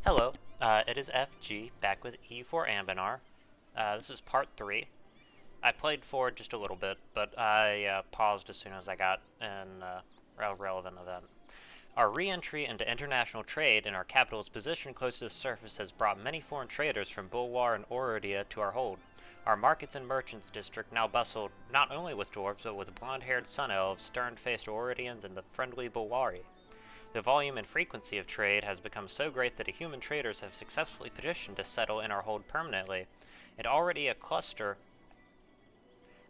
Hello, it is FG, back with EU4 Anbennar. This is part 3. I played forward just a little bit, but I paused as soon as I got a relevant event. Our re-entry into international trade and our capital's position close to the surface has brought many foreign traders from Bulwar and Orodia to our hold. Our markets and merchants district now bustled not only with dwarves, but with blonde-haired sun elves, stern-faced Orodians, and the friendly Bulwari. The volume and frequency of trade has become so great that human traders have successfully petitioned to settle in our hold permanently, and already a cluster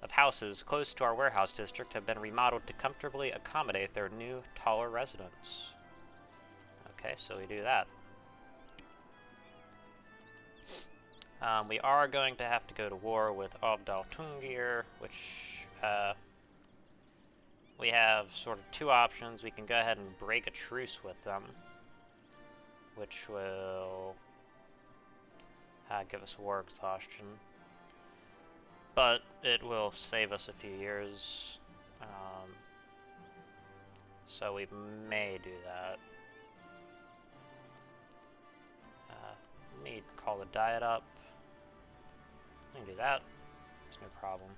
of houses close to our warehouse district have been remodeled to comfortably accommodate their new, taller residents. Okay, so we do that. We are going to have to go to war with Abdal Tungir, which we have sort of two options. We can go ahead and break a truce with them, which will give us war exhaustion, but it will save us a few years, so we may do that. Let me call the diet up. We can do that. It's no problem.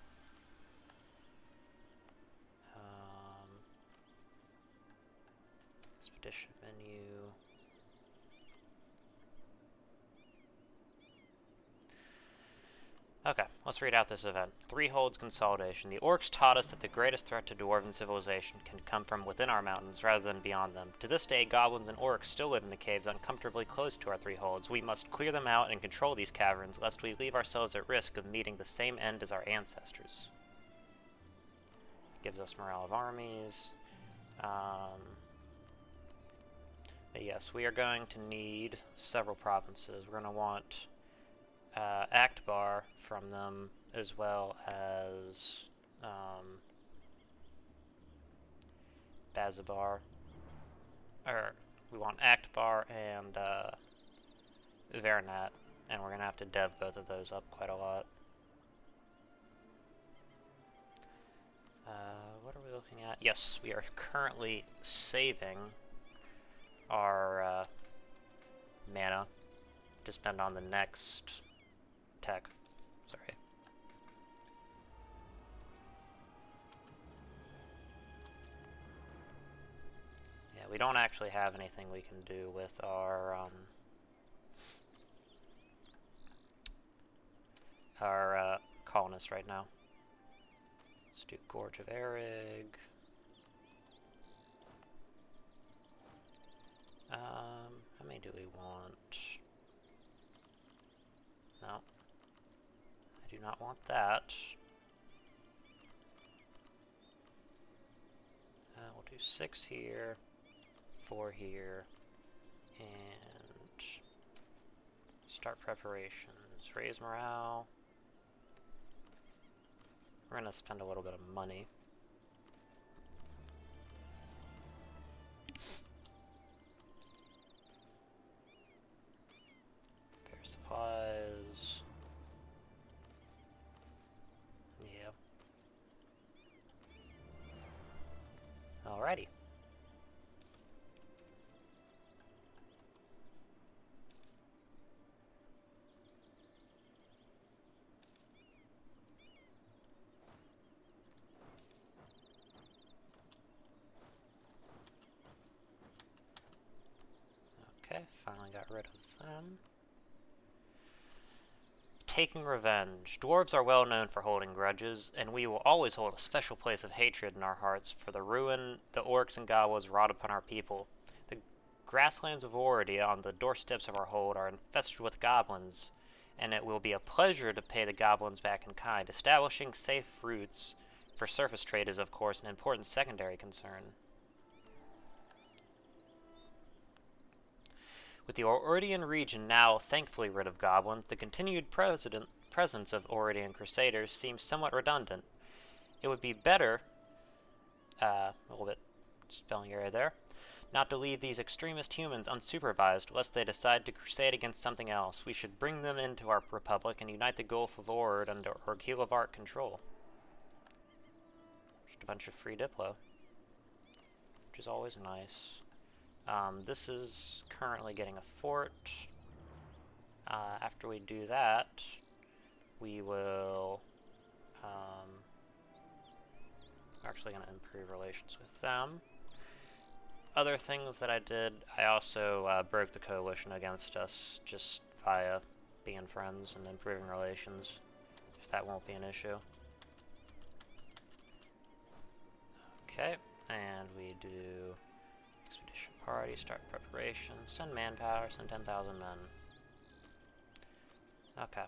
Expedition menu. Okay, let's read out this event. 3 holds consolidation. The orcs taught us that the greatest threat to dwarven civilization can come from within our mountains rather than beyond them. To this day, goblins and orcs still live in the caves uncomfortably close to our 3 holds. We must clear them out and control these caverns, lest we leave ourselves at risk of meeting the same end as our ancestors. Gives us morale of armies. But yes, we are going to need several provinces. We're going to want Akbar from them, as well as Bazabar. Or we want Akbar and Veranat, and we're going to have to dev both of those up quite a lot. What are we looking at? Yes, we are currently saving our mana to spend on the next tech. Sorry. Yeah, we don't actually have anything we can do with our colonists right now. Let's do Gorge of Erig. How many do we want? No. I do not want that. We'll do 6 here, 4 here, and start preparations. Raise morale. We're going to spend a little bit of money. Prepare supplies. Yeah. Alrighty. Okay, finally got rid of them. Taking revenge. Dwarves are well known for holding grudges, and we will always hold a special place of hatred in our hearts for the ruin the orcs and goblins wrought upon our people. The grasslands of Orodia on the doorsteps of our hold are infested with goblins, and it will be a pleasure to pay the goblins back in kind. Establishing safe routes for surface trade is, of course, an important secondary concern. With the Orodian region now thankfully rid of goblins, the continued presence of Orodian crusaders seems somewhat redundant. It would be better, a little bit spelling error there, not to leave these extremist humans unsupervised, lest they decide to crusade against something else. We should bring them into our republic and unite the Gulf of Ord under Orghelovar control. Just a bunch of free Diplo, which is always nice. This is currently getting a fort. After we do that, we will... we're actually going to improve relations with them. Other things that I did, I also broke the coalition against us just via being friends and improving relations, if that won't be an issue. Okay, and we do expedition party, start preparation, send manpower, send 10,000 men. Okay.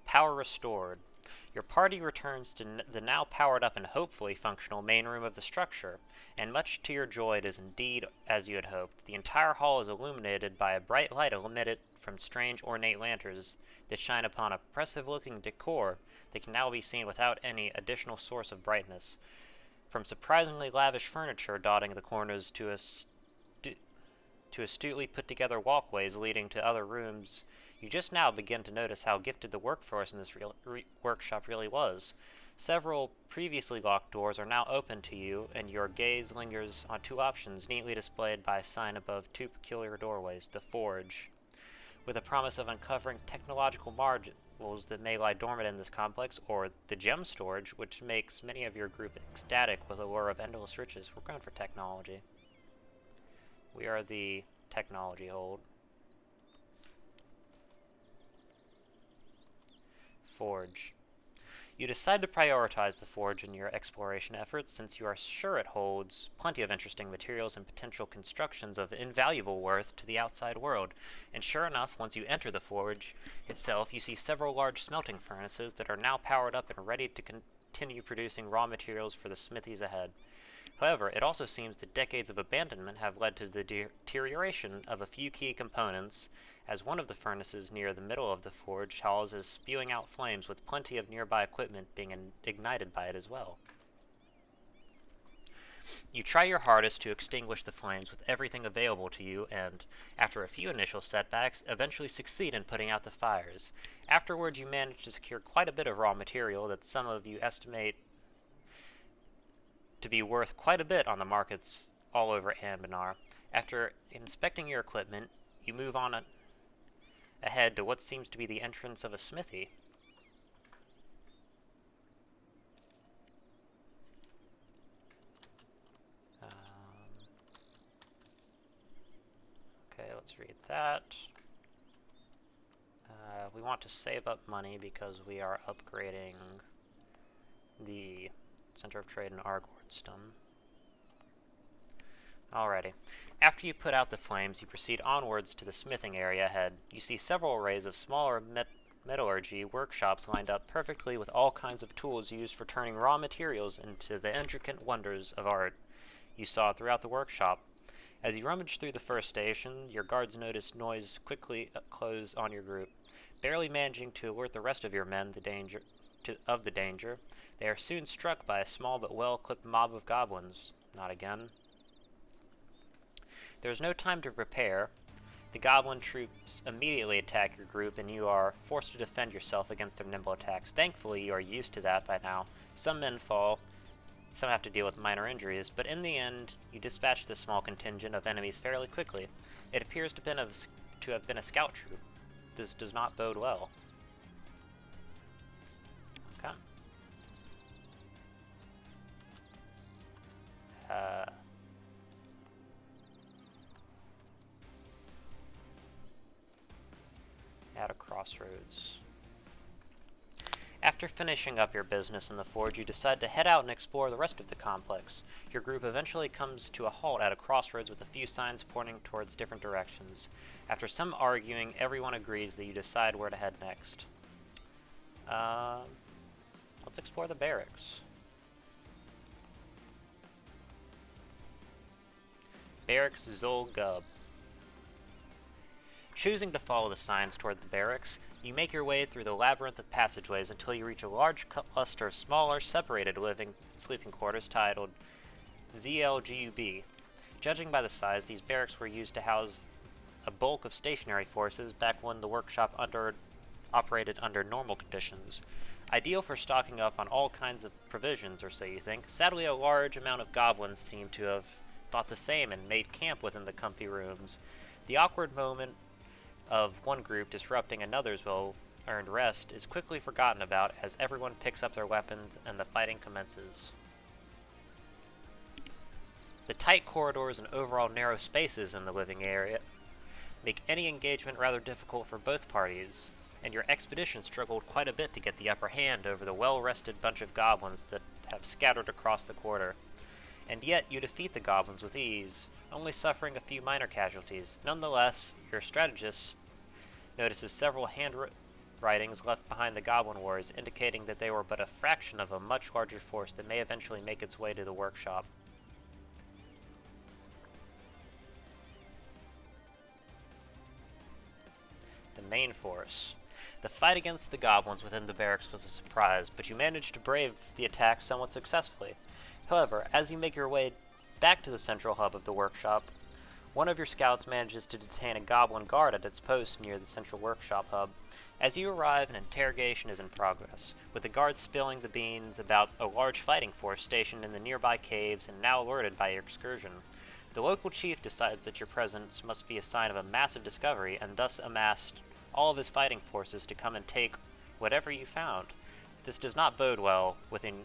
Power restored. Your party returns to the now powered up and hopefully functional main room of the structure, and much to your joy it is indeed as you had hoped. The entire hall is illuminated by a bright light emitted from strange ornate lanterns that shine upon oppressive looking decor that can now be seen without any additional source of brightness. From surprisingly lavish furniture dotting the corners to astutely put together walkways leading to other rooms, you just now begin to notice how gifted the workforce in this workshop really was. Several previously locked doors are now open to you, and your gaze lingers on two options neatly displayed by a sign above two peculiar doorways: the Forge, with a promise of uncovering technological marvels that may lie dormant in this complex, or the Gem Storage, which makes many of your group ecstatic with a lure of endless riches. We're going for technology. We are the technology hold. Forge. You decide to prioritize the Forge in your exploration efforts, since you are sure it holds plenty of interesting materials and potential constructions of invaluable worth to the outside world. And sure enough, once you enter the Forge itself, you see several large smelting furnaces that are now powered up and ready to continue producing raw materials for the smithies ahead. However, it also seems that decades of abandonment have led to the deterioration of a few key components, as one of the furnaces near the middle of the forge hall is spewing out flames with plenty of nearby equipment being ignited by it as well. You try your hardest to extinguish the flames with everything available to you, and, after a few initial setbacks, eventually succeed in putting out the fires. Afterwards, you manage to secure quite a bit of raw material that some of you estimate to be worth quite a bit on the markets all over Anbennar. After inspecting your equipment, you move on ahead to what seems to be the entrance of a smithy. Okay, let's read that. We want to save up money because we are upgrading the Center of Trade in Orghelovar. Alrighty. After you put out the flames, you proceed onwards to the smithing area ahead. You see several arrays of smaller metallurgy workshops lined up perfectly with all kinds of tools used for turning raw materials into the intricate wonders of art you saw throughout the workshop. As you rummage through the first station, your guards notice noise quickly close on your group. Barely managing to alert the rest of your men of the danger, they are soon struck by a small but well-equipped mob of goblins. Not again. There is no time to prepare. The goblin troops immediately attack your group, and you are forced to defend yourself against their nimble attacks. Thankfully, you are used to that by now. Some men fall, some have to deal with minor injuries, but in the end, you dispatch this small contingent of enemies fairly quickly. It appears to have been a scout troop. This does not bode well. Okay. At a crossroads. After finishing up your business in the forge, you decide to head out and explore the rest of the complex. Your group eventually comes to a halt at a crossroads with a few signs pointing towards different directions. After some arguing, everyone agrees that you decide where to head next. Let's explore the barracks. Barracks Zolgub. Choosing to follow the signs toward the barracks, you make your way through the labyrinth of passageways until you reach a large cluster of smaller, separated living and sleeping quarters titled ZLGUB. Judging by the size, these barracks were used to house a bulk of stationary forces back when the workshop operated under normal conditions. Ideal for stocking up on all kinds of provisions, or so you think. Sadly, a large amount of goblins seem to have thought the same and made camp within the comfy rooms. The awkward moment of one group disrupting another's well-earned rest is quickly forgotten about as everyone picks up their weapons and the fighting commences. The tight corridors and overall narrow spaces in the living area make any engagement rather difficult for both parties, and your expedition struggled quite a bit to get the upper hand over the well-rested bunch of goblins that have scattered across the quarter. And yet you defeat the goblins with ease, only suffering a few minor casualties. Nonetheless, your strategist notices several handwritings left behind the goblin wars, indicating that they were but a fraction of a much larger force that may eventually make its way to the workshop. The main force. The fight against the goblins within the barracks was a surprise, but you managed to brave the attack somewhat successfully. However, as you make your way back to the central hub of the workshop, one of your scouts manages to detain a goblin guard at its post near the central workshop hub. As you arrive, an interrogation is in progress, with the guards spilling the beans about a large fighting force stationed in the nearby caves and now alerted by your excursion. The local chief decides that your presence must be a sign of a massive discovery, and thus amassed all of his fighting forces to come and take whatever you found. This does not bode well within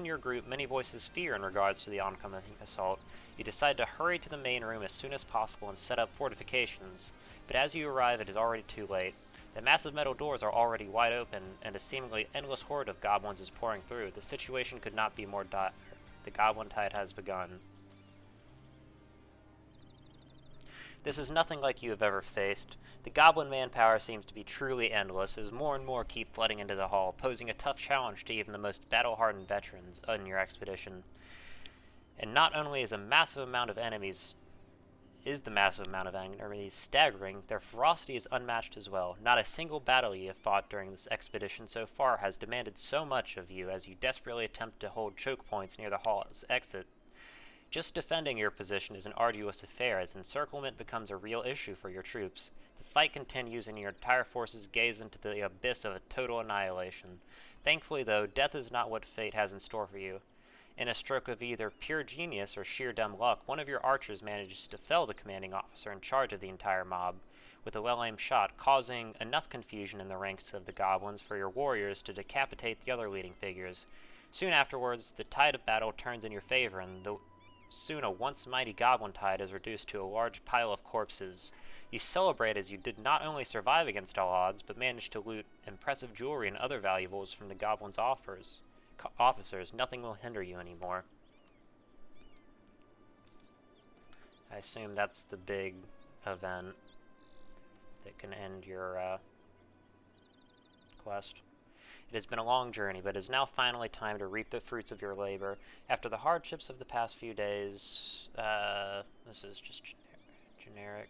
your group many voices fear in regards to the oncoming assault. You decide to hurry to the main room as soon as possible and set up fortifications, but as you arrive it is already too late. The massive metal doors are already wide open, and a seemingly endless horde of goblins is pouring through. The situation could not be more dire. The goblin tide has begun. This is nothing like you have ever faced. The goblin manpower seems to be truly endless, as more and more keep flooding into the hall, posing a tough challenge to even the most battle-hardened veterans on your expedition. And not only is the massive amount of enemies staggering, their ferocity is unmatched as well. Not a single battle you have fought during this expedition so far has demanded so much of you as you desperately attempt to hold choke points near the hall's exit. Just defending your position is an arduous affair, as encirclement becomes a real issue for your troops. The fight continues, and your entire forces gaze into the abyss of a total annihilation. Thankfully, though, death is not what fate has in store for you. In a stroke of either pure genius or sheer dumb luck, one of your archers manages to fell the commanding officer in charge of the entire mob with a well-aimed shot, causing enough confusion in the ranks of the goblins for your warriors to decapitate the other leading figures. Soon afterwards, the tide of battle turns in your favor, and soon a once mighty goblin tide is reduced to a large pile of corpses. You celebrate as you did not only survive against all odds, but managed to loot impressive jewelry and other valuables from the goblins' officers. Nothing will hinder you anymore. I assume that's the big event that can end your quest. It has been a long journey, but it is now finally time to reap the fruits of your labor. After the hardships of the past few days, this is just generic.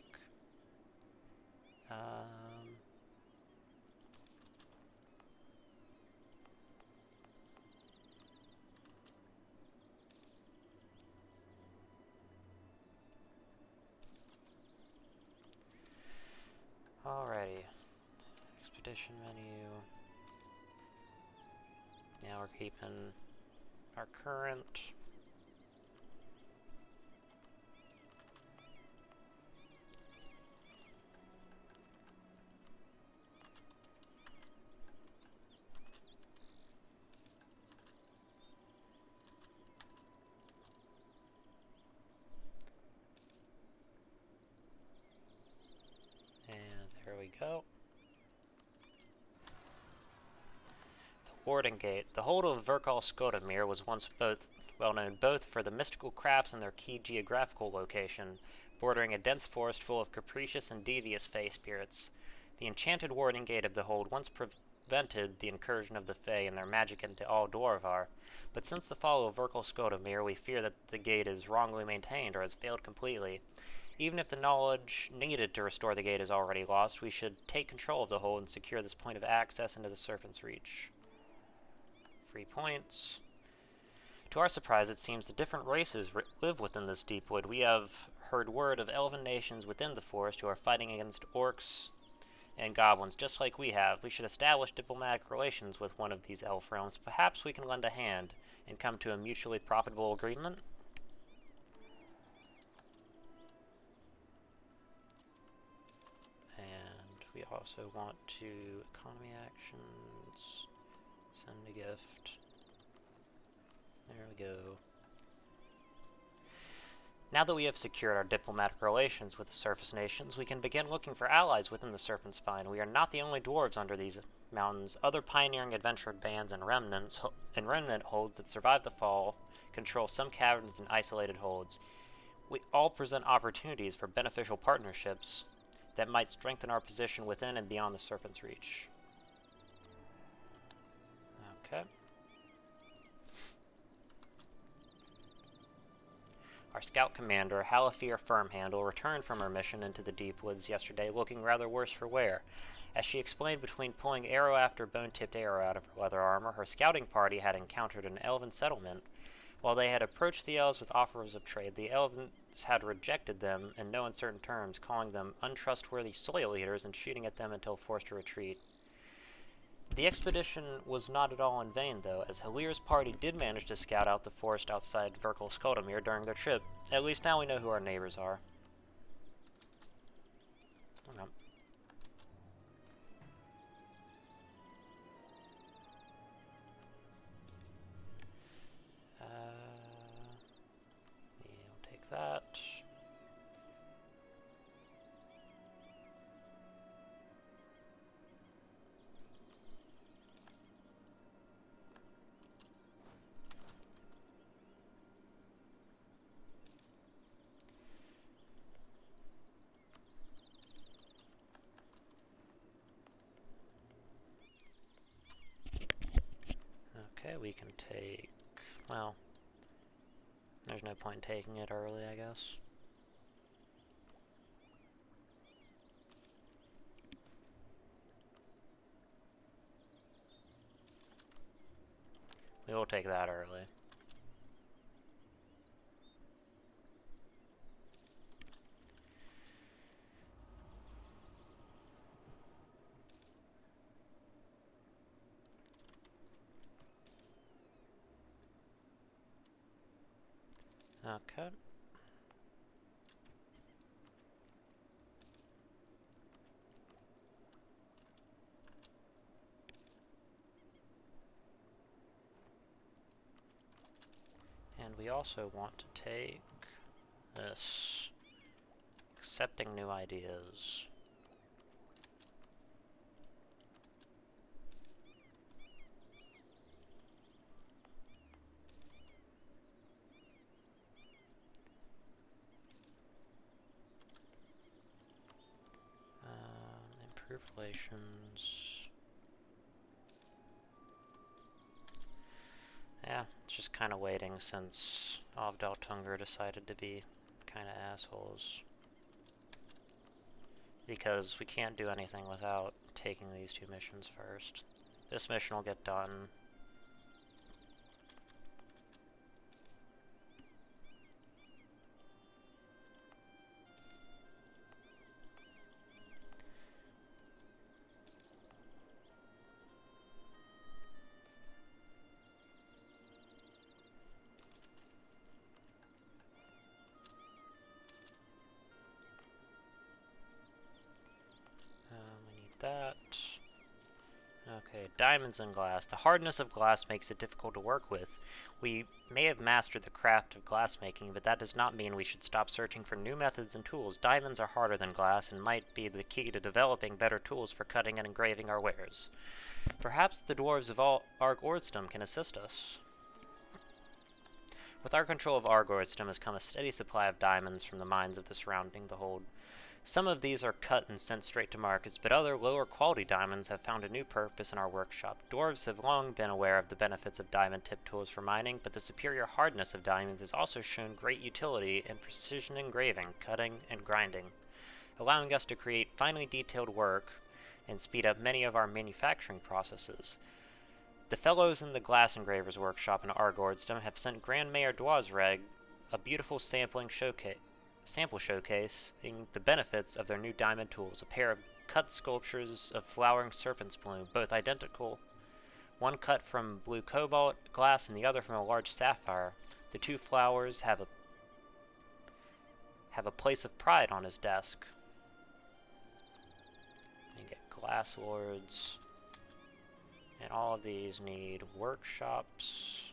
Alrighty. Expedition menu. Now we're keeping our current. And there we go. Warden Gate. The hold of Orghelovar was once well known both for the mystical crafts and their key geographical location, bordering a dense forest full of capricious and devious fey spirits. The enchanted Warden Gate of the hold once prevented the incursion of the fey and their magic into all Dwarvar, but since the fall of Orghelovar, we fear that the gate is wrongly maintained or has failed completely. Even if the knowledge needed to restore the gate is already lost, we should take control of the hold and secure this point of access into the Serpent's Reach. 3 points. To our surprise, it seems the different races live within this deep wood. We have heard word of elven nations within the forest who are fighting against orcs and goblins just like we have. We should establish diplomatic relations with one of these elf realms. Perhaps we can lend a hand and come to a mutually profitable agreement. And we also want to economy actions, send a gift. There we go. Now that we have secured our diplomatic relations with the surface nations, we can begin looking for allies within the Serpent Spine. We are not the only dwarves under these mountains. Other pioneering adventure bands and remnant holds that survive the fall control some caverns and isolated holds. We all present opportunities for beneficial partnerships that might strengthen our position within and beyond the Serpent's reach. Okay. Our scout commander, Halifir Firmhandle, returned from her mission into the deep woods yesterday looking rather worse for wear. As she explained, between pulling arrow after bone-tipped arrow out of her leather armor, her scouting party had encountered an elven settlement. While they had approached the elves with offers of trade, the elves had rejected them in no uncertain terms, calling them untrustworthy soil eaters and shooting at them until forced to retreat. The expedition was not at all in vain, though, as Halir's party did manage to scout out the forest outside Verkal Skoldamir during their trip. At least now we know who our neighbors are. Okay. We'll take that. Okay, we can take, well, there's no point in taking it early, I guess. We will take that early. Okay. And we also want to take this, accepting new ideas. Improve relations. Yeah, it's just kind of waiting since Avdaltungur decided to be kind of assholes. Because we can't do anything without taking these two missions first. This mission will get done. We need that. Okay, diamonds and glass. The hardness of glass makes it difficult to work with. We may have mastered the craft of glassmaking, but that does not mean we should stop searching for new methods and tools. Diamonds are harder than glass and might be the key to developing better tools for cutting and engraving our wares. Perhaps the dwarves of Orghelovar can assist us. With our control of Orghelovar has come a steady supply of diamonds from the mines of the surrounding the hold. Some of these are cut and sent straight to markets, but other lower quality diamonds have found a new purpose in our workshop. Dwarves have long been aware of the benefits of diamond-tipped tools for mining, but the superior hardness of diamonds has also shown great utility in precision engraving, cutting, and grinding, allowing us to create finely detailed work and speed up many of our manufacturing processes. The fellows in the glass engraver's workshop in Orghelovar have sent Grand Mayor Dwazreg a beautiful sample showcasing the benefits of their new diamond tools. A pair of cut sculptures of flowering serpent's bloom, both identical. One cut from blue cobalt glass and the other from a large sapphire. The two flowers have a place of pride on his desk. You get glass lords. And all of these need workshops.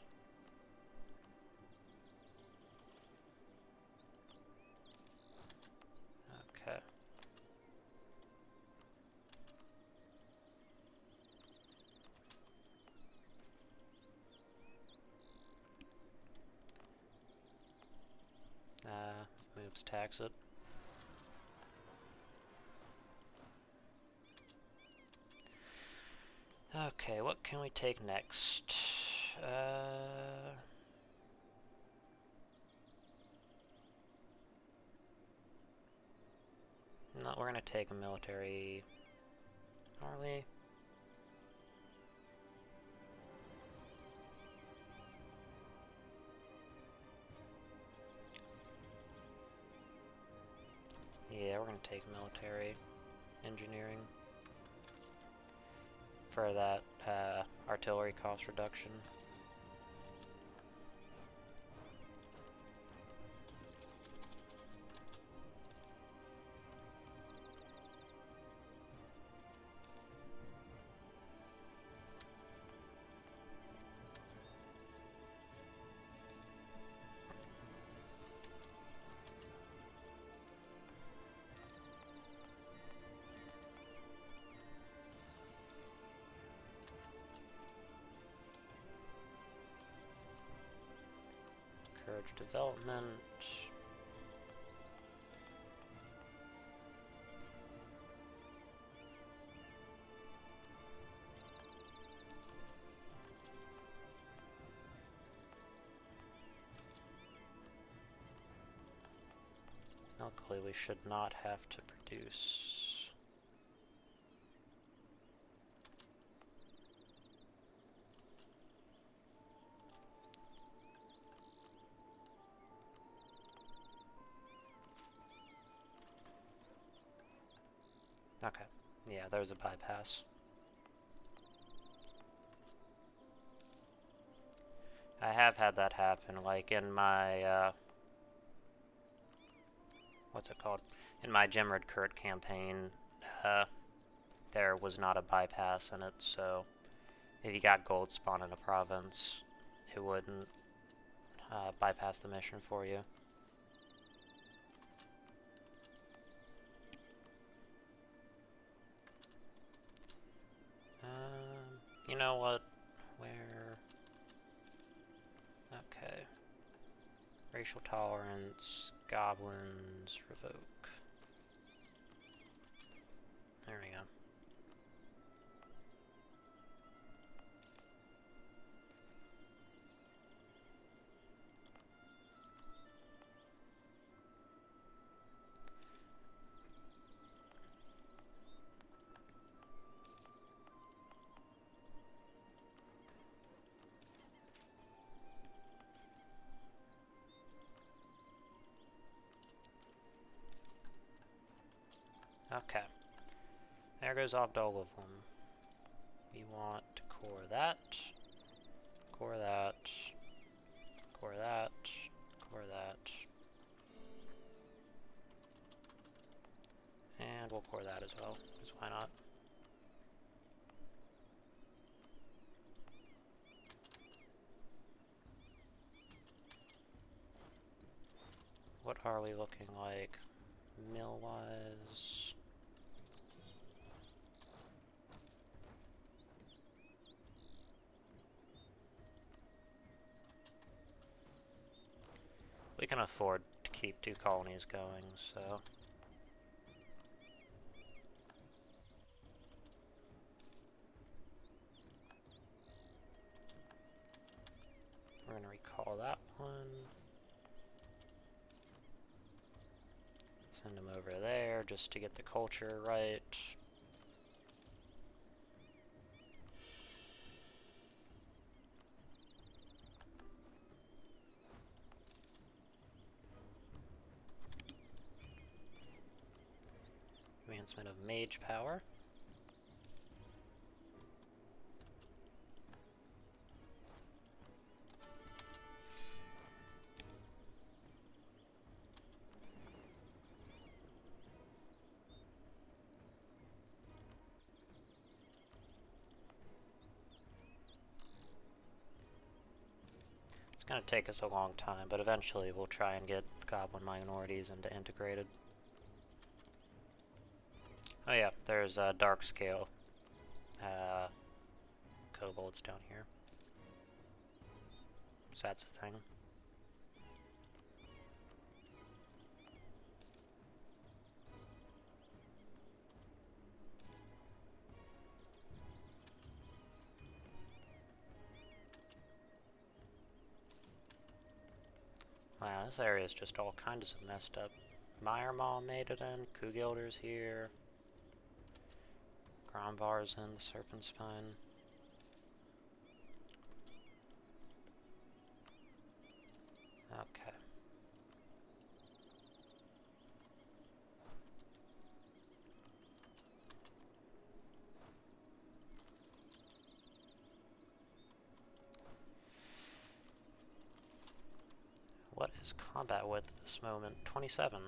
Okay. Moves tax it. Okay, what can we take next? No, we're gonna take a military. Are we? Yeah, we're gonna take military engineering for that artillery cost reduction. Encourage development. Luckily, we should not have to produce. Okay, yeah, there's a bypass. I have had that happen, like in my, what's it called? In my Gemrid Kurt campaign, there was not a bypass in it, so if you got gold spawn in a province, it wouldn't bypass the mission for you. You know what? Where? Okay. Racial tolerance, goblins, revoke. There we go. Okay. There goes off all of them. We want to core that, core that, core that, core that. And we'll core that as well, because why not? What are we looking like mill-wise? We can afford to keep 2 colonies going, so... We're gonna recall that one. Send them over there just to get the culture right. enhancement of mage power. It's going to take us a long time, but eventually we'll try and get goblin minorities into integrated. Oh yeah, there's a dark scale kobolds down here. So that's a thing. Wow, this area is just all kinds of messed up. Meyermaw made it in, Kugilder's here. Gromvar's in, the Serpent Spine. Okay. What is combat width at this moment? 27.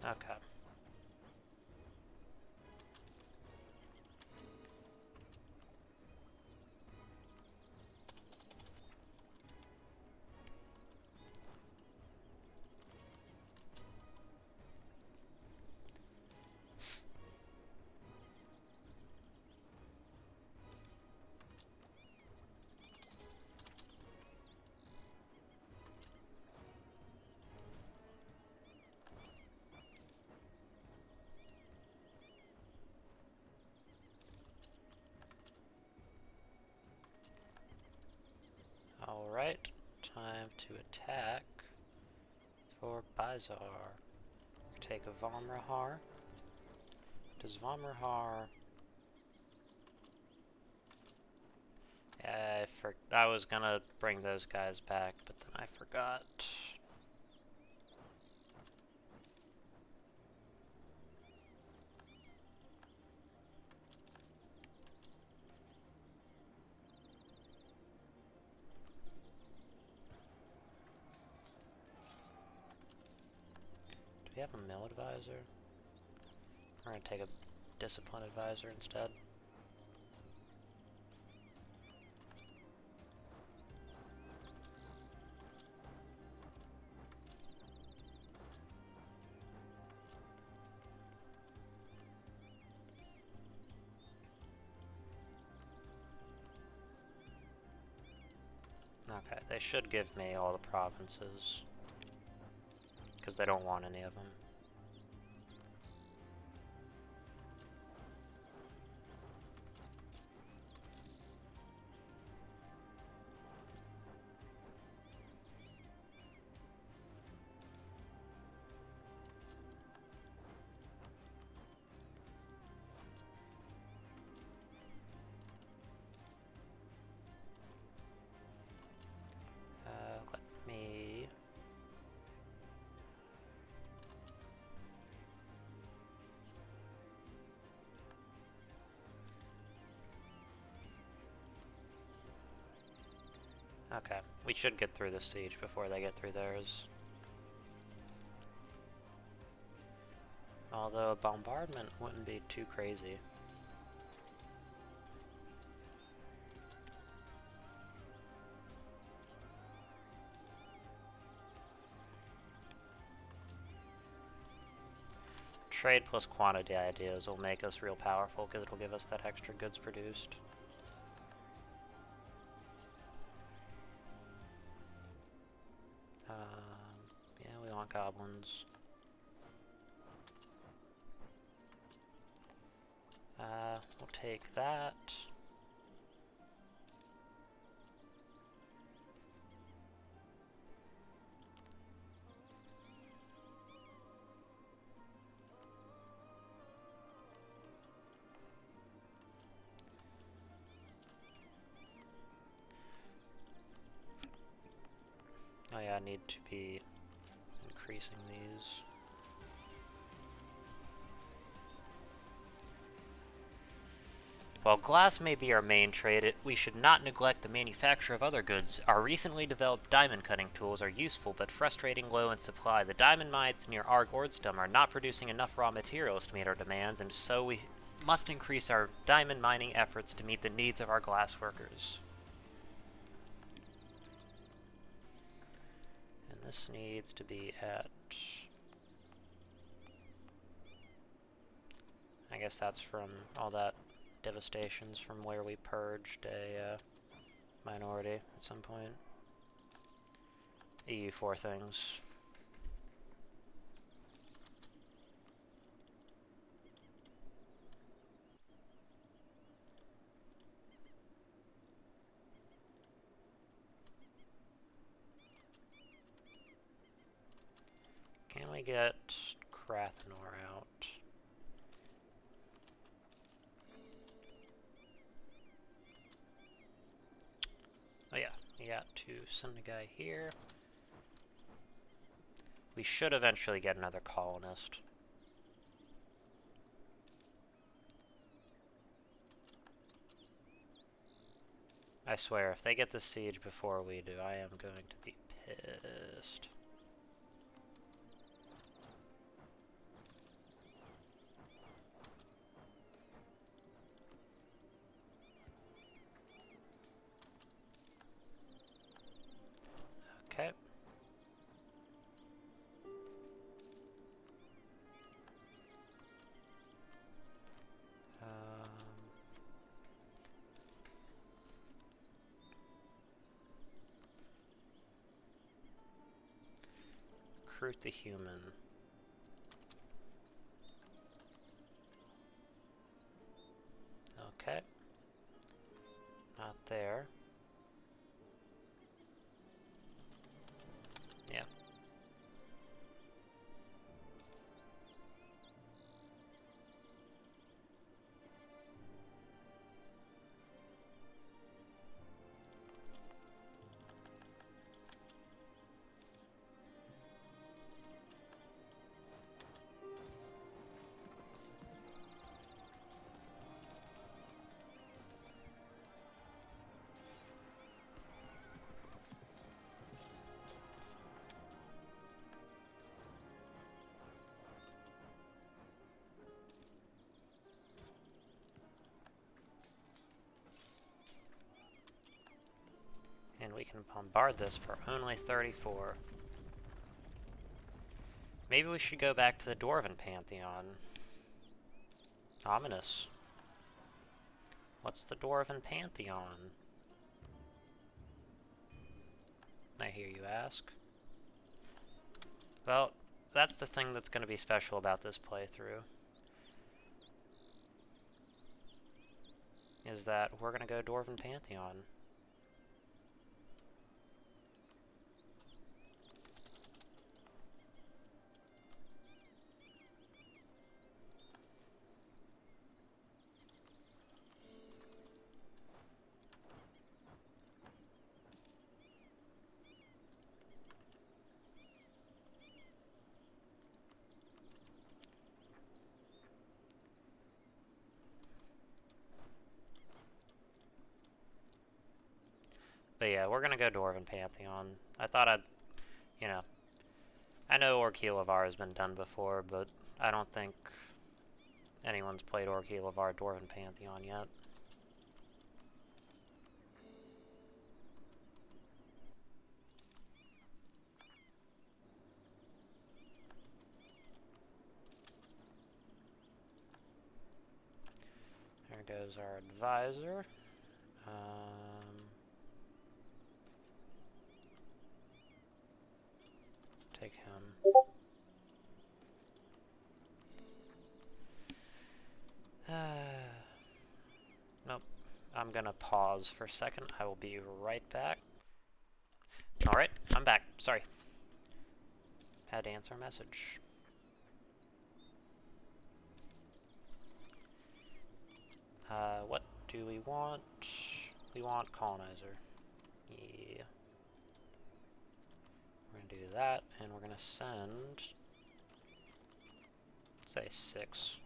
Okay. Alright, time to attack for Bizarre. Take a Vomrahar. Does Vomrahar... Yeah, I was gonna bring those guys back, but then I forgot. Do we have a mill advisor? We're gonna take a discipline advisor instead. Okay, they should give me all the provinces, because they don't want any of them. Let me... Okay, we should get through this siege before they get through theirs. Although a bombardment wouldn't be too crazy. Trade plus quantity ideas will make us real powerful because it'll give us that extra goods produced. Yeah, we want goblins. We'll take that. I need to be increasing these. While glass may be our main trade, we should not neglect the manufacture of other goods. Our recently developed diamond cutting tools are useful but frustrating low in supply. The diamond mines near Orghelovar are not producing enough raw materials to meet our demands, and so we must increase our diamond mining efforts to meet the needs of our glass workers. And this needs to be at... I guess that's from all that devastations from where we purged a minority at some point. EU4 things. Can we get Krathenor out? Oh yeah, we got to send a guy here. We should eventually get another colonist. I swear, if they get the siege before we do, I am going to be pissed. Okay. Recruit the human. Okay. Not there. Yeah. And we can bombard this for only 34. Maybe we should go back to the Dwarven Pantheon. Ominous. What's the Dwarven Pantheon? I hear you ask. Well, that's the thing that's going to be special about this playthrough. Is that we're going to go Dwarven Pantheon. But yeah, we're gonna go Dwarven Pantheon. I thought I'd, you know, I know Orghelovar has been done before, but I don't think anyone's played Orghelovar Dwarven Pantheon yet. There goes our advisor. Take him. Nope. I'm gonna pause for a second. I will be right back. Alright, I'm back. Sorry. Had to answer a message. What do we want? We want colonizer. Yeah. do that, and we're gonna send, say 6.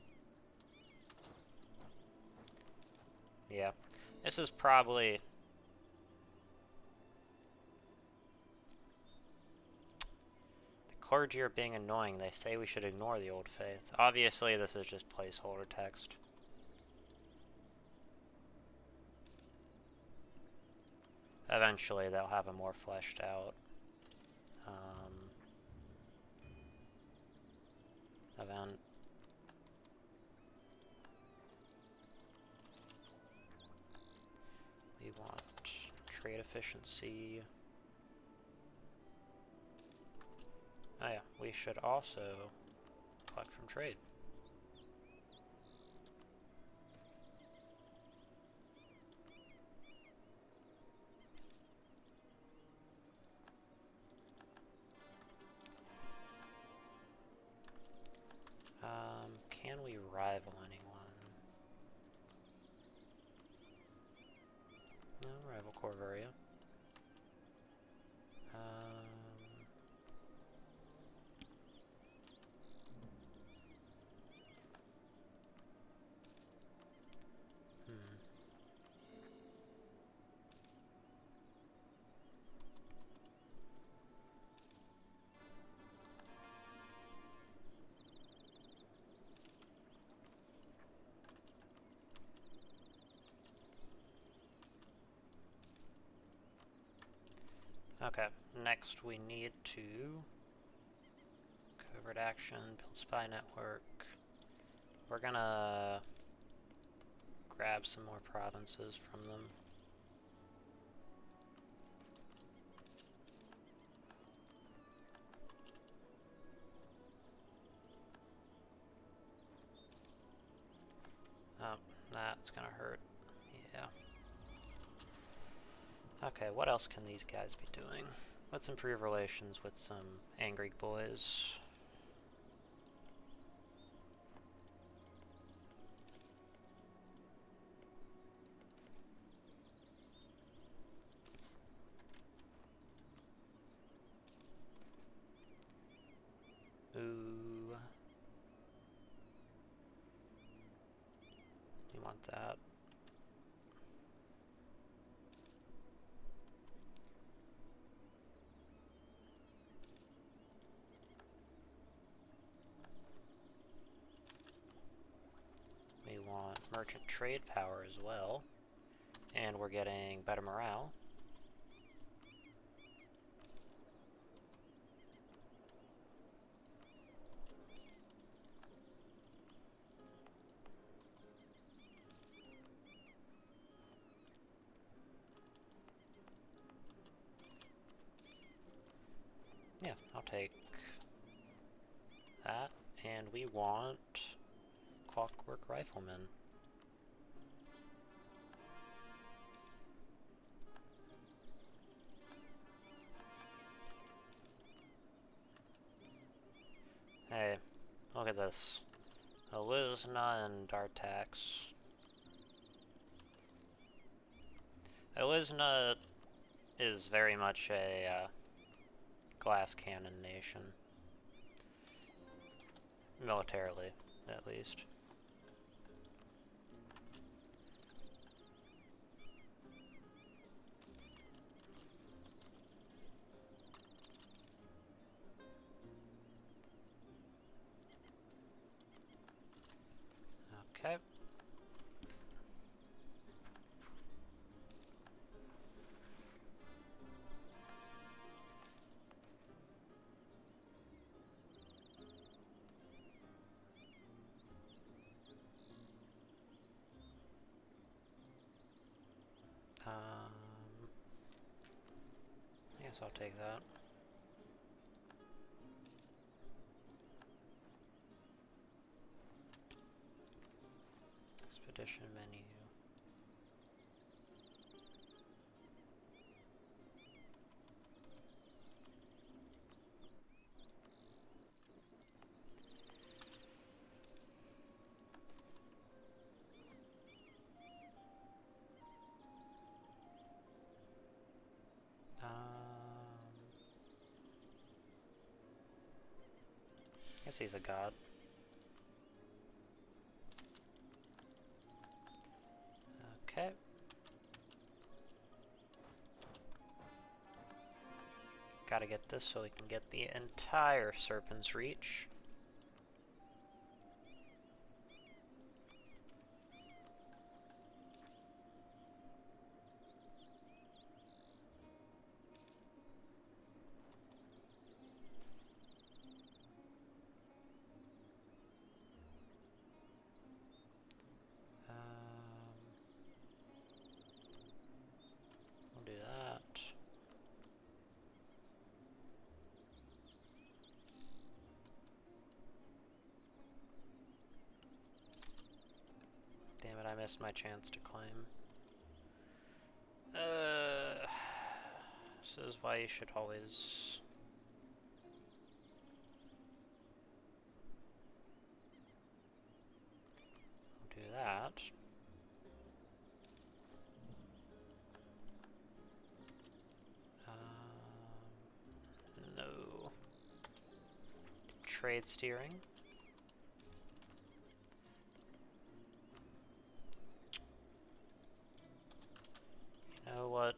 Yeah, this is probably... The clergy are being annoying. They say we should ignore the old faith. Obviously, this is just placeholder text. Eventually, they'll have a more fleshed out event. We want trade efficiency. Oh yeah, we should also collect from trade. Can we rival anyone? No, rival Corvaria. Okay, next we need to covert action, build spy network. We're gonna grab some more provinces from them. Oh, that's gonna hurt. Yeah. Okay, what else can these guys be doing? Let's improve relations with some angry boys. Ooh. You want that? We want merchant trade power as well. And we're getting better morale. Yeah, I'll take that. And we want Clockwork Riflemen. Hey, look at this. Elizna and Dartax. Elizna is very much a glass cannon nation. Militarily, at least. Okay. I guess I'll take that. Expedition menu. guess he's a god. Okay. Gotta get this so we can get the entire Serpent's Reach. We'll do that. Damn it, I missed my chance to claim. This is why you should always... do that. No. Trade steering. You know what?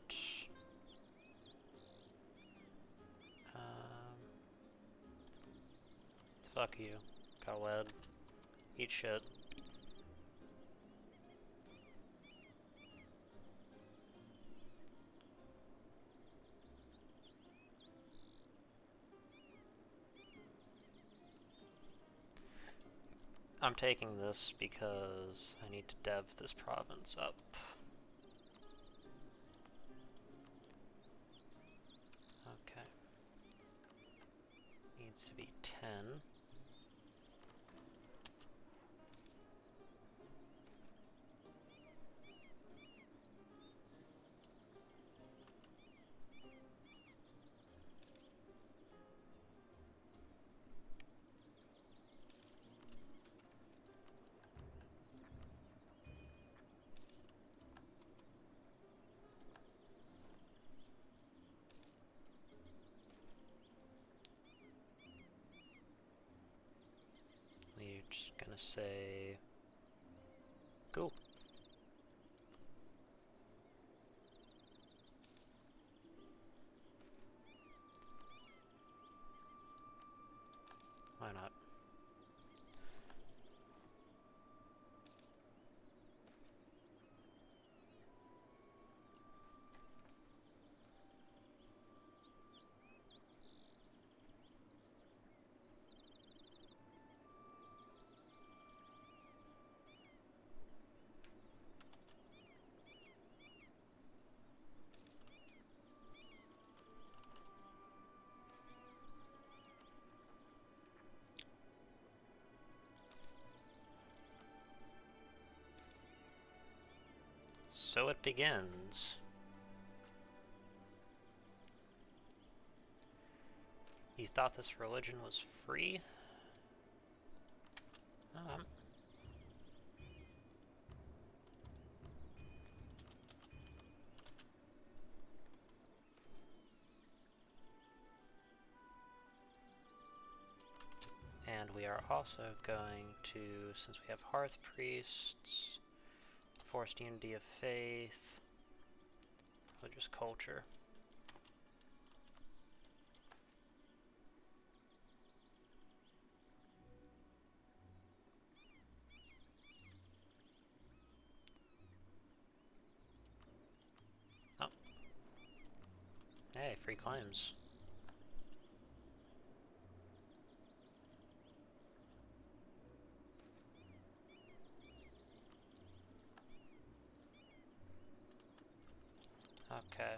Fuck you, Khaled. Eat shit. I'm taking this because I need to dev this province up. Okay. Needs to be 10. We're just gonna say go. Why not? So it begins. You thought this religion was free? And we are also going to, since we have Hearth Priests, Forced Unity of Faith, Religious Culture. Oh. Hey, free claims. Okay.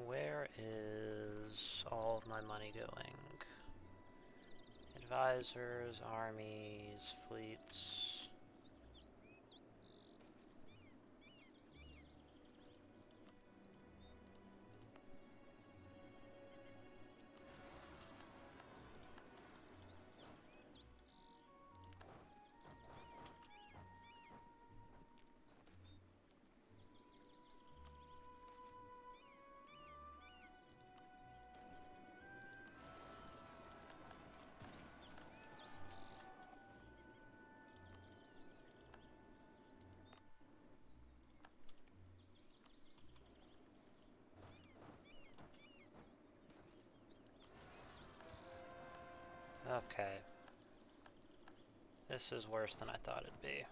Where is all of my money going? Advisors, armies, fleets. Okay. This is worse than I thought it'd be.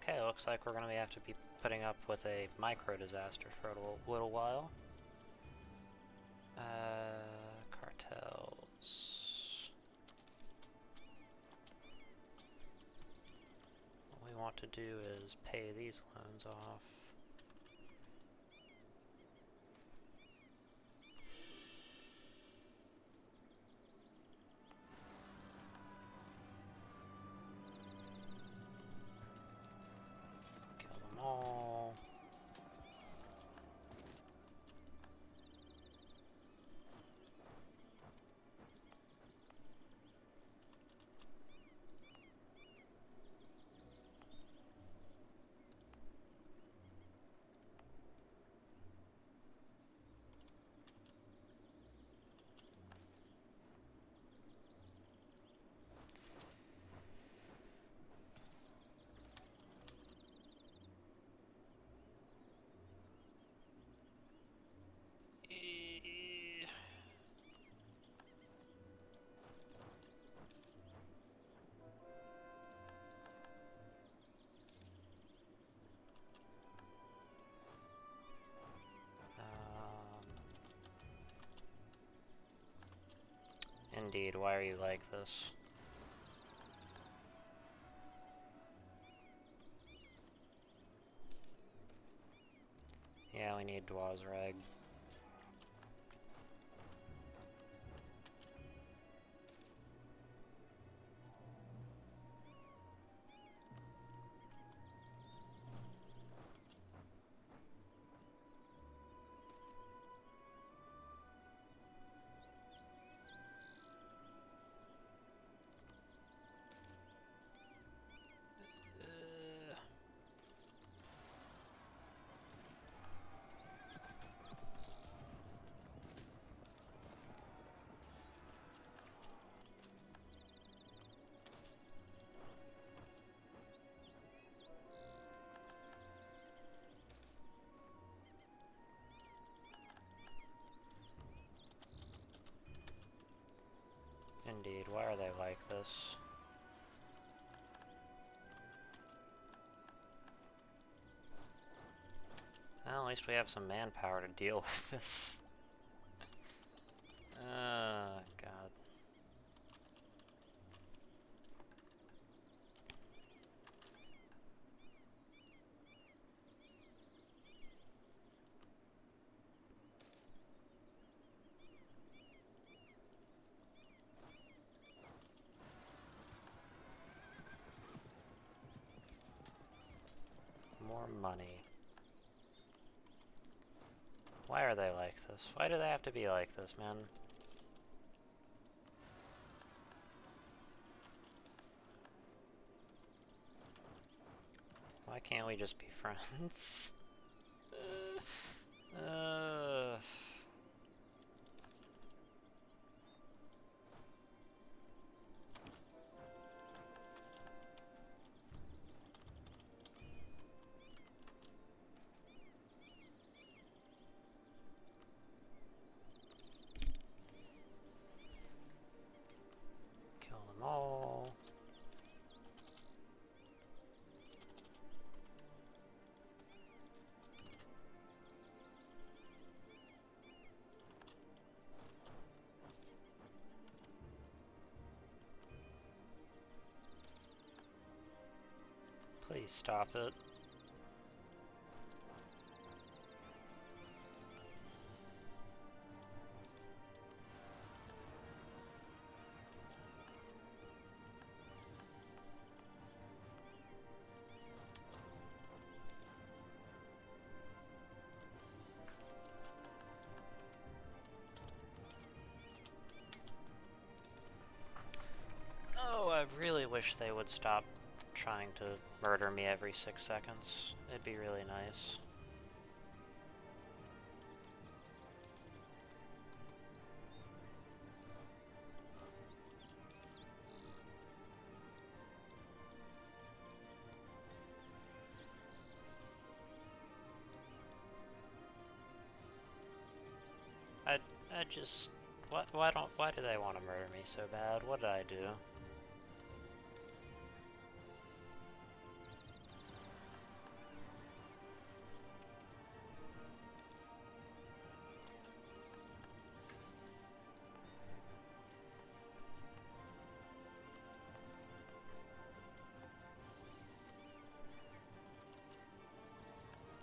Okay, looks like we're going to have to be putting up with a micro-disaster for a little while. Cartels. What we want to do is pay these loans off. Kill them all. Indeed, why are you like this? Yeah, we need Dwarven. Indeed, why are they like this? Well, at least we have some manpower to deal with this. God. More money. Why are they like this? Why do they have to be like this, man? Why can't we just be friends? Kill them all. Please stop it. really wish they would stop trying to murder me every 6 seconds. It'd be really nice. I just... Why do they want to murder me so bad? What did I do?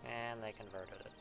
And they converted it.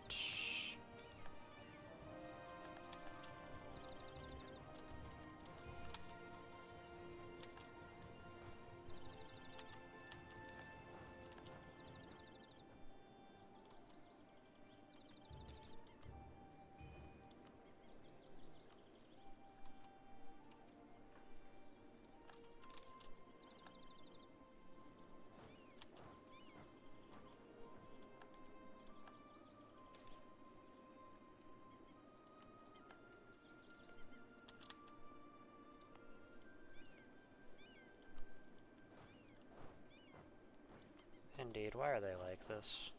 Indeed, why are they like this?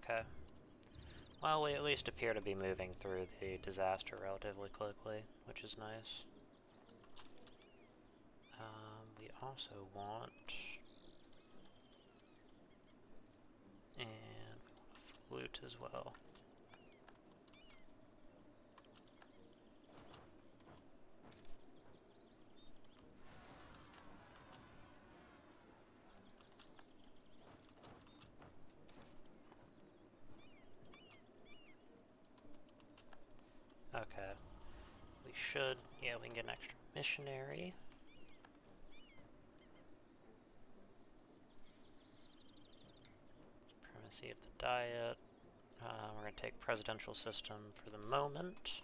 Okay. Well, we at least appear to be moving through the disaster relatively quickly, which is nice. We also want... And we want a flute as well. Okay. We should... Yeah, we can get an extra missionary. Primacy of the diet. We're going to take presidential system for the moment.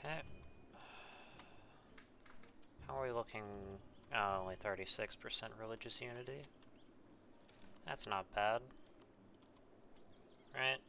Okay. How are we looking? Oh, only 36% religious unity. That's not bad. Right?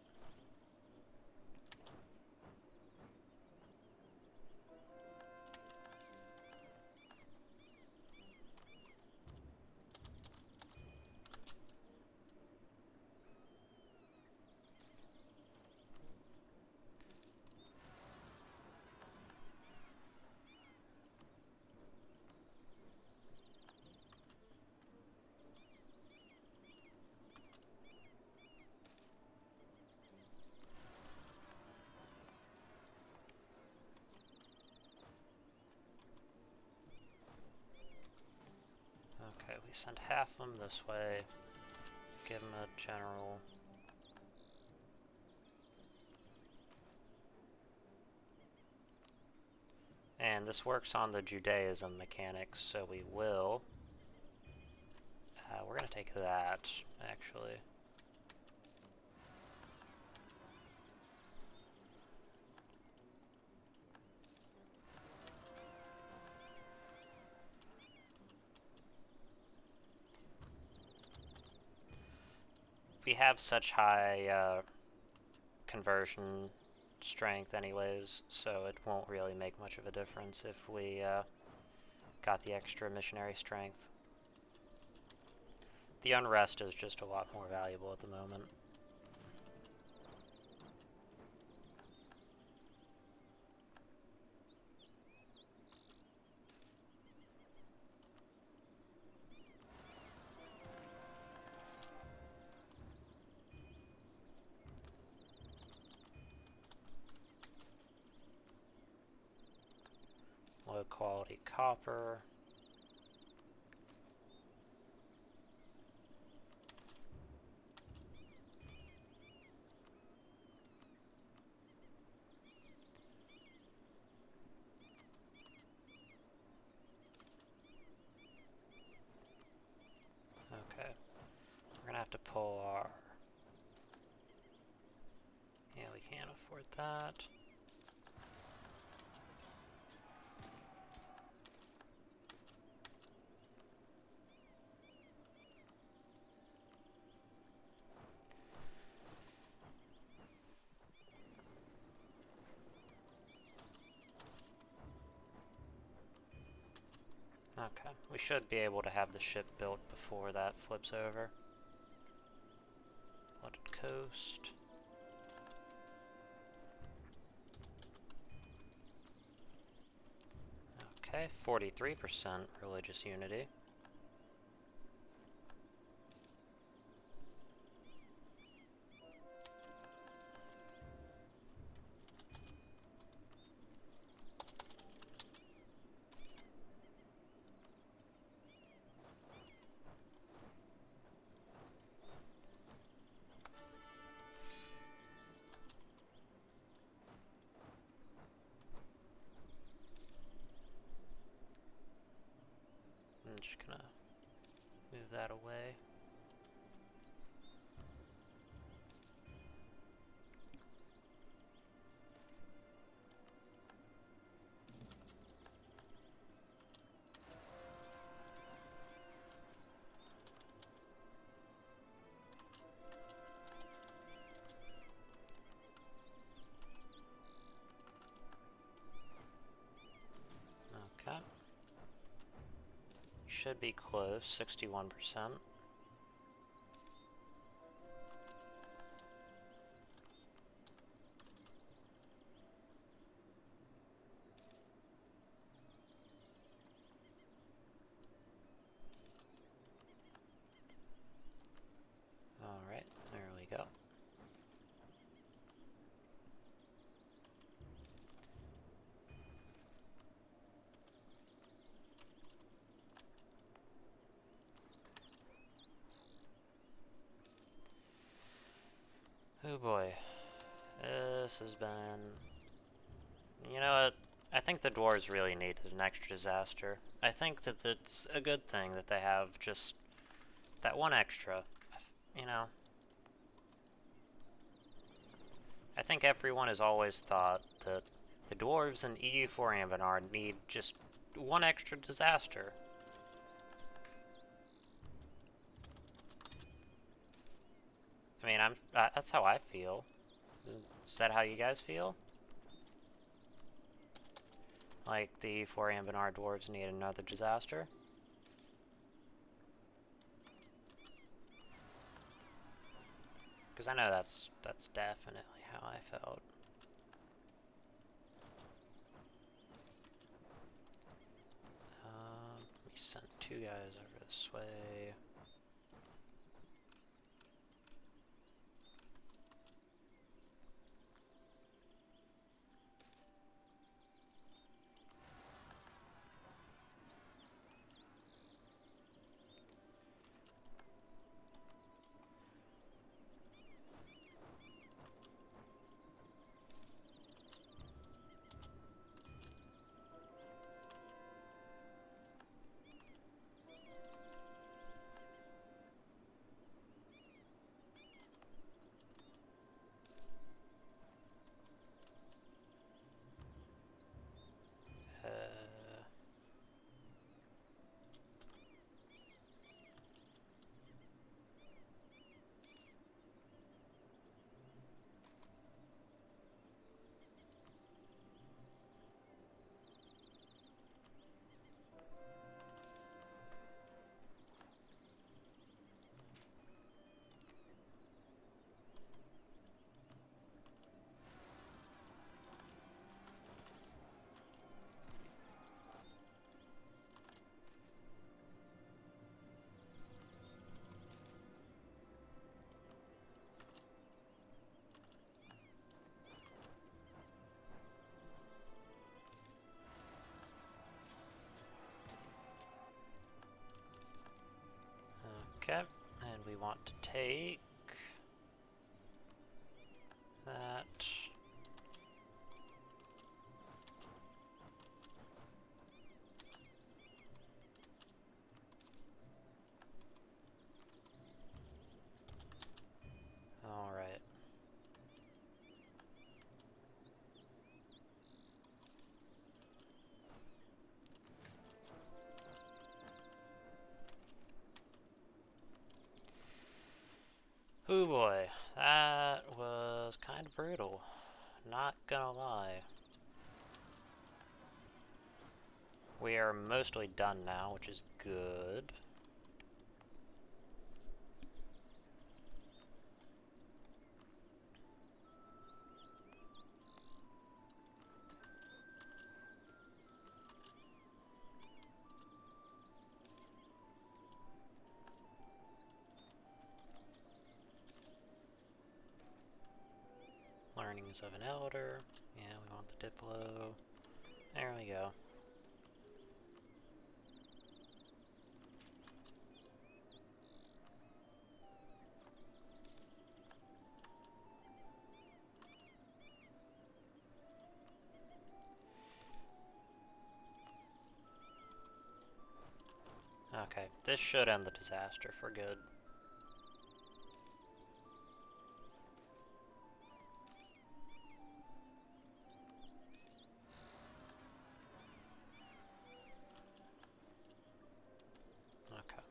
Okay, we send half of them this way. Give them a general. And this works on the Judaism mechanics, so we will. We're going to take that, actually. We have such high conversion strength anyways, so it won't really make much of a difference if we got the extra missionary strength. The unrest is just a lot more valuable at the moment. Low quality copper. Okay, we're gonna have to pull our... Yeah, we can't afford that. Okay, we should be able to have the ship built before that flips over. Flooded coast. Okay, 43% religious unity. I'm just gonna move that away. Okay. Should be close, 61%. Alright, there we go. Oh boy. This has been... You know what? I think the dwarves really needed an extra disaster. I think that it's a good thing that they have just that one extra. You know? I think everyone has always thought that the dwarves in EU4 Anbennar need just one extra disaster. I mean, that's how I feel. Is that how you guys feel? Like the EU4 Anbennar dwarves need another disaster? Because I know that's definitely how I felt. Let me send 2 guys over this way. Okay, and we want to take that. All right. Oh boy, that was kind of brutal. Not gonna lie. We are mostly done now, which is good. Learnings of an elder. Yeah, we want the Diplo. There we go. Okay, this should end the disaster for good. Okay.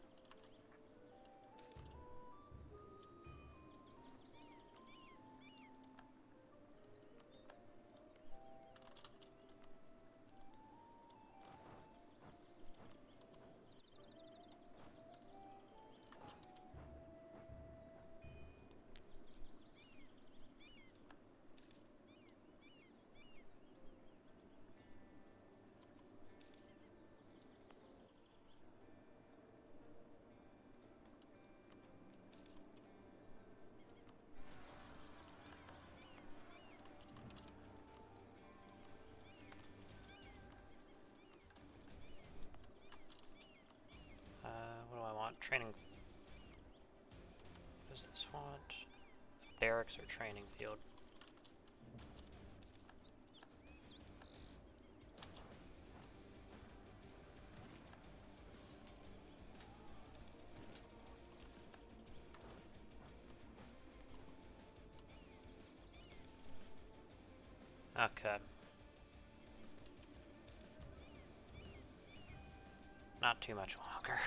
What do I want? Training. What does this want? Barracks or training field? Okay. Not too much longer.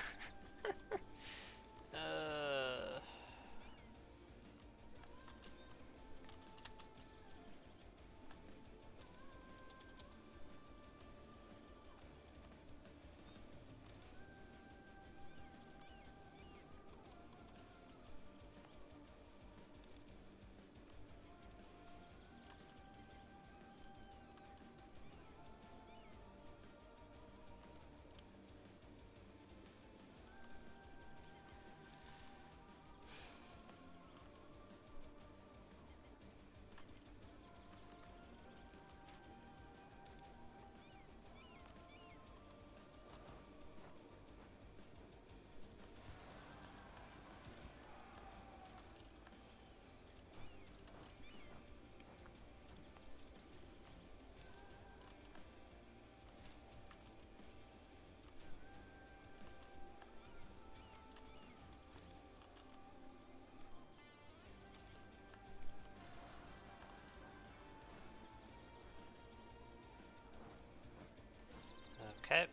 Okay.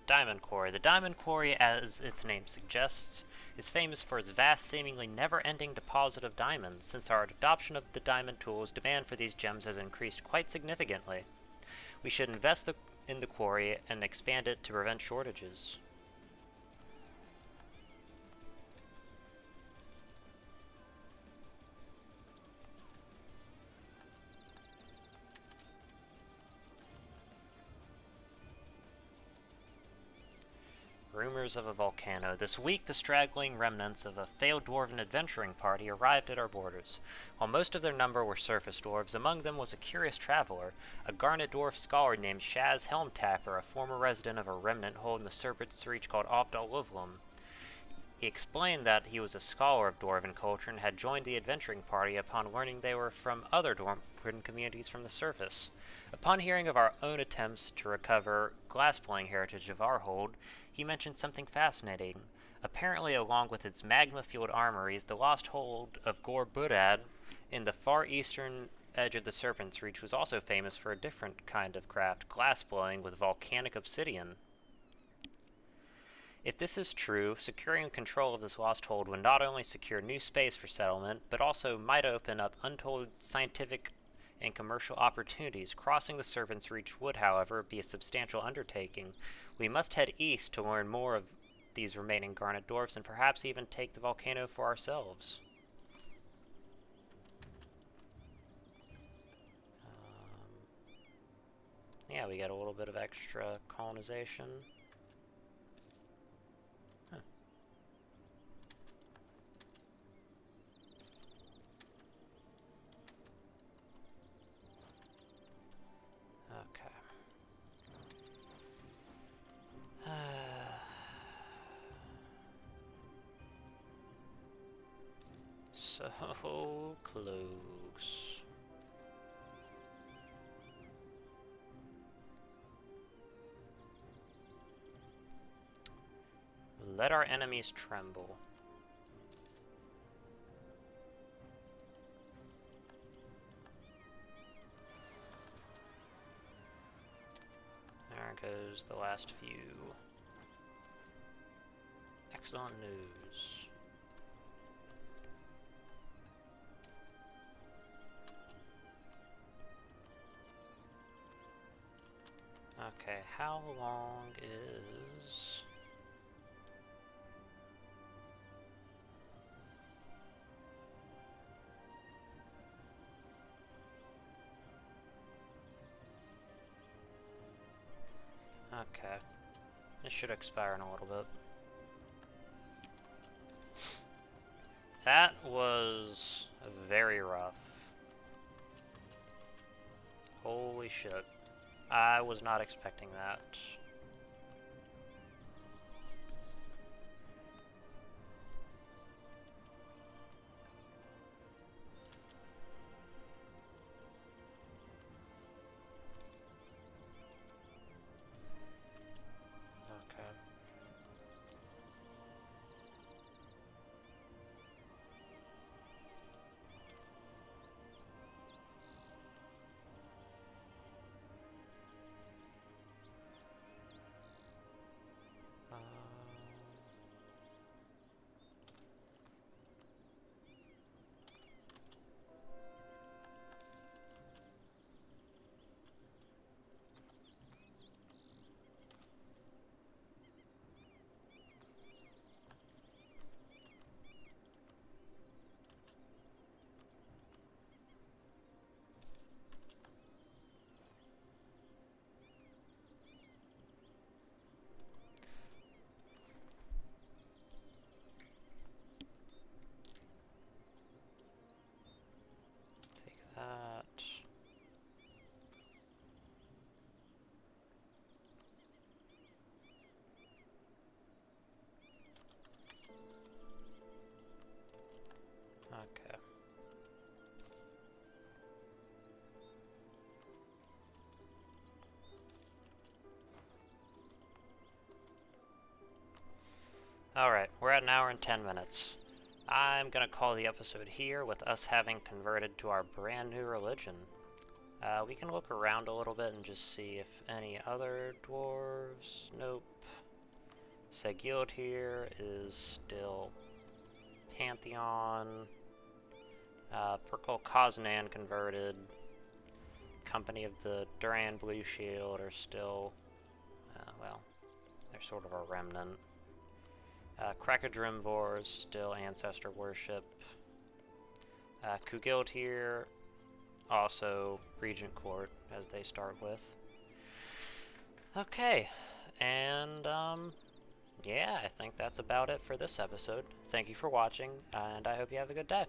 Diamond Quarry. The Diamond Quarry, as its name suggests, is famous for its vast, seemingly never-ending deposit of diamonds. Since our adoption of the diamond tools, demand for these gems has increased quite significantly. We should invest in the quarry and expand it to prevent shortages. Rumors of a volcano. This week, the straggling remnants of a failed dwarven adventuring party arrived at our borders. While most of their number were surface dwarves, among them was a curious traveler, a garnet dwarf scholar named Shaz Helmtapper, a former resident of a remnant hole in the Serpent's Reach called Orghelovar. He explained that he was a scholar of Dwarven culture and had joined the adventuring party upon learning they were from other Dwarven communities from the surface. Upon hearing of our own attempts to recover glassblowing heritage of our hold, he mentioned something fascinating. Apparently, along with its magma-fueled armories, the lost hold of Gor Budad in the far eastern edge of the Serpent's Reach was also famous for a different kind of craft, glassblowing with volcanic obsidian. If this is true, securing control of this lost hold would not only secure new space for settlement, but also might open up untold scientific and commercial opportunities. Crossing the Serpent's Reach would, however, be a substantial undertaking. We must head east to learn more of these remaining Garnet Dwarfs and perhaps even take the volcano for ourselves. Yeah, we got a little bit of extra colonization. Huh. Okay. So close. Let our enemies tremble. There goes the last few. Excellent news. Okay, how long is... Okay. This should expire in a little bit. That was very rough. Holy shit. I was not expecting that. Okay. Take that. Okay. Alright, we're at an hour and 10 minutes. I'm gonna call the episode here with us having converted to our brand new religion. We can look around a little bit and just see if any other dwarves... Nope. Seguild here is still Pantheon. Perkul Kaznan converted. Company of the Duran Blue Shield are still... well, they're sort of a remnant. Krakadrimvor is still Ancestor Worship. Kugild here, also Regent Court, as they start with. Okay, and yeah, I think that's about it for this episode. Thank you for watching, and I hope you have a good day.